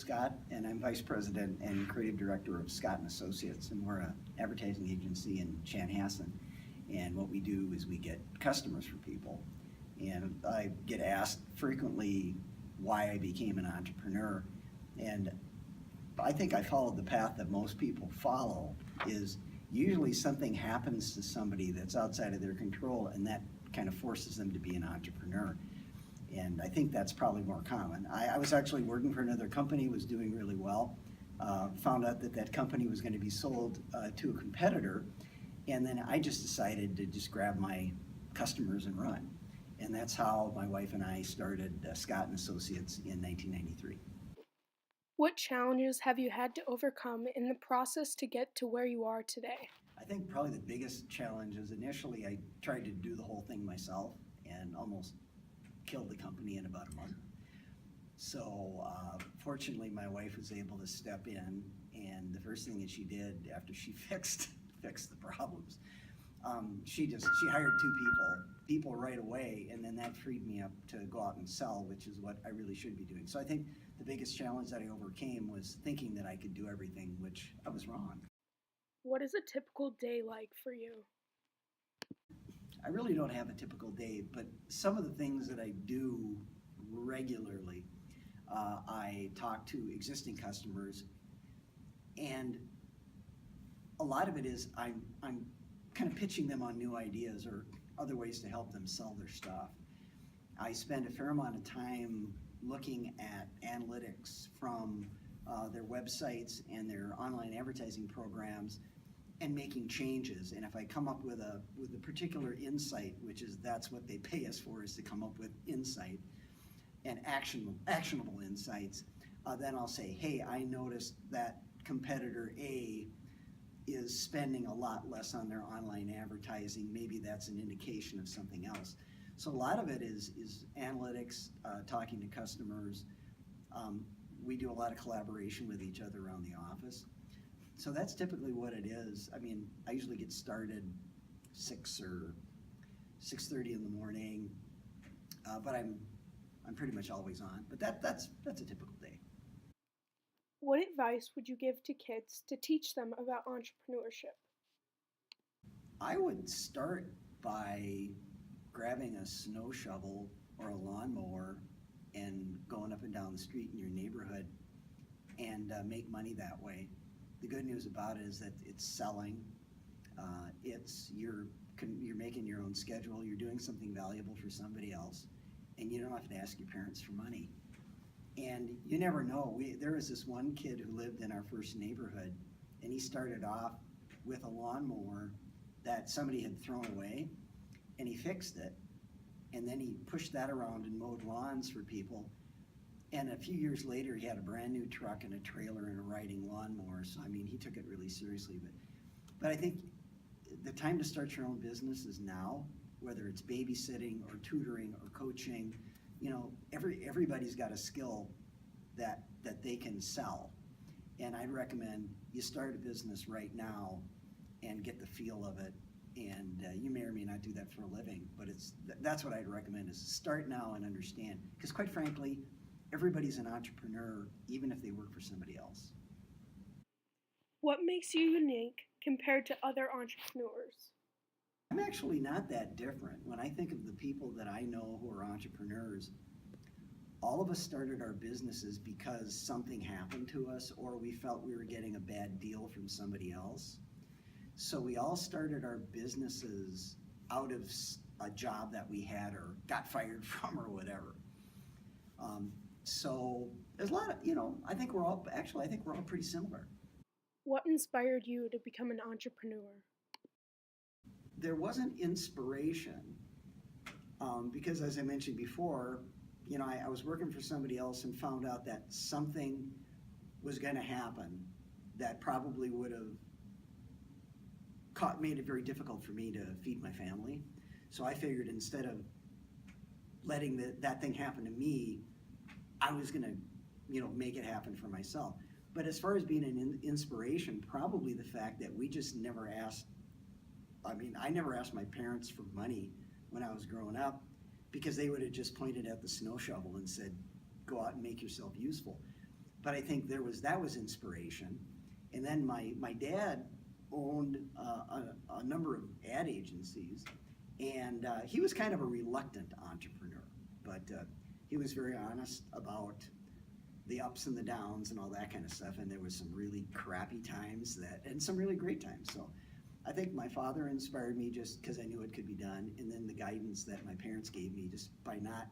Scott, and I'm Vice President and Creative Director of Scott and Associates, and we're an advertising agency in Chanhassen. And what we do is we get customers for people. And I get asked frequently why I became an entrepreneur. And I think I followed the path that most people follow, is usually something happens to somebody that's outside of their control, and that kind of forces them to be an entrepreneur. And I think that's probably more common. I was actually working for another company, was doing really well, found out that that company was going to be sold to a competitor, and then I just decided to just grab my customers and run. And that's how my wife and I started Scott and Associates in 1993. What challenges have you had to overcome in the process to get to where you are today? I think probably the biggest challenge is initially I tried to do the whole thing myself and almost killed the company in about a month. So fortunately my wife was able to step in, and the first thing that she did after she fixed the problems, she hired two people right away, and then that freed me up to go out and sell, which is what I really should be doing. So I think the biggest challenge that I overcame was thinking that I could do everything, which I was wrong. What is a typical day like for you? I really don't have a typical day, but some of the things that I do regularly, I talk to existing customers, and a lot of it is I'm kind of pitching them on new ideas or other ways to help them sell their stuff. I spend a fair amount of time looking at analytics from their websites and their online advertising programs and making changes. And if I come up with a particular insight, which is that's what they pay us for, is to come up with insight and actionable insights, then I'll say, hey, I noticed that competitor A is spending a lot less on their online advertising. Maybe that's an indication of something else. So a lot of it is analytics, talking to customers. We do a lot of collaboration with each other around the office. So that's typically what it is. I mean, I usually get started 6 or 6:30 in the morning, but I'm pretty much always on. But that's a typical day. What advice would you give to kids to teach them about entrepreneurship? I would start by grabbing a snow shovel or a lawnmower and going up and down the street in your neighborhood and make money that way. The good news about it is that it's selling. You're making your own schedule. You're doing something valuable for somebody else, and you don't have to ask your parents for money. And you never know. There was this one kid who lived in our first neighborhood, and he started off with a lawnmower that somebody had thrown away, and he fixed it, and then he pushed that around and mowed lawns for people. And a few years later, he had a brand new truck and a trailer and a riding lawnmower. So I mean, he took it really seriously. But I think the time to start your own business is now, whether it's babysitting or tutoring or coaching. You know, everybody's got a skill that they can sell. And I'd recommend you start a business right now and get the feel of it. And you may or may not do that for a living, but that's what I'd recommend, is start now and understand. Because quite frankly, everybody's an entrepreneur, even if they work for somebody else. What makes you unique compared to other entrepreneurs? I'm actually not that different. When I think of the people that I know who are entrepreneurs, all of us started our businesses because something happened to us or we felt we were getting a bad deal from somebody else. So we all started our businesses out of a job that we had or got fired from or whatever. So there's a lot of, I think we're all pretty similar. What inspired you to become an entrepreneur? There wasn't inspiration because, as I mentioned before, I was working for somebody else and found out that something was going to happen that probably would have made it very difficult for me to feed my family. So I figured instead of letting that thing happen to me, I was going to, make it happen for myself. But as far as being an inspiration, probably the fact that we just never asked. I never asked my parents for money when I was growing up, because they would have just pointed at the snow shovel and said, go out and make yourself useful. but I think that was inspiration. And then my dad owned a number of ad agencies, and he was kind of a reluctant entrepreneur, but he was very honest about the ups and the downs and all that kind of stuff. And there was some really crappy times and some really great times. So I think my father inspired me just because I knew it could be done, and then the guidance that my parents gave me just by not.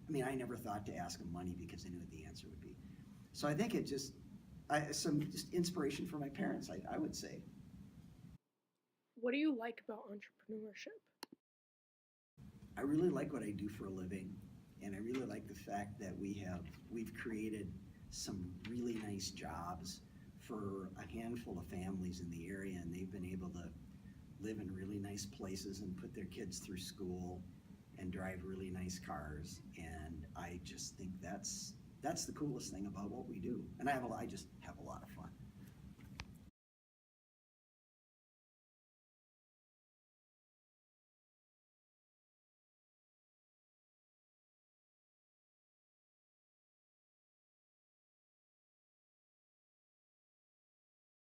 I mean, I never thought to ask them money because I knew what the answer would be. So I think it just some just inspiration for my parents, I would say. What do you like about entrepreneurship? I really like what I do for a living, and I really like the fact that we've created some really nice jobs for a handful of families in the area, and they've been able to live in really nice places and put their kids through school and drive really nice cars. And I just think that's the coolest thing about what we do. And I just have a lot of fun.